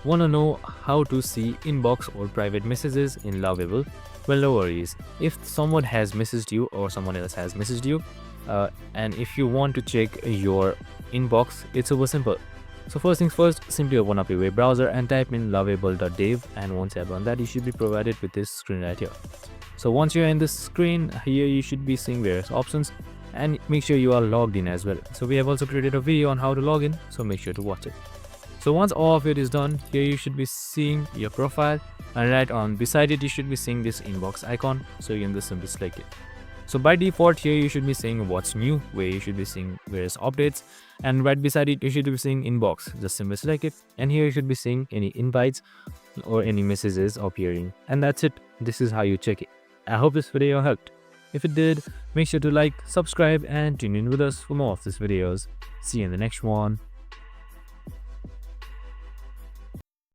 Want to know how to see inbox or private messages in Lovable? Well, no worries. If someone has messaged you or someone else has messaged you, and if you want to check your inbox, it's super simple. So first things first, simply open up your web browser and type in lovable.dev, and once you have done that, you should be provided with this screen right here. So once you're in this screen here, you should be seeing various options, and make sure you are logged in as well. So we have also created a video on how to log in, so make sure to watch it. So once all of it is done, here you should be seeing your profile, and right on beside it you should be seeing this inbox icon, so you can just simply select it. So by default here you should be seeing what's new, where you should be seeing various updates, and right beside it you should be seeing inbox. Just simply select it, and here you should be seeing any invites or any messages appearing, and that's it. This is how you check it. I hope this video helped. If it did, make sure to like, subscribe, and tune in with us for more of these videos. See you in the next one.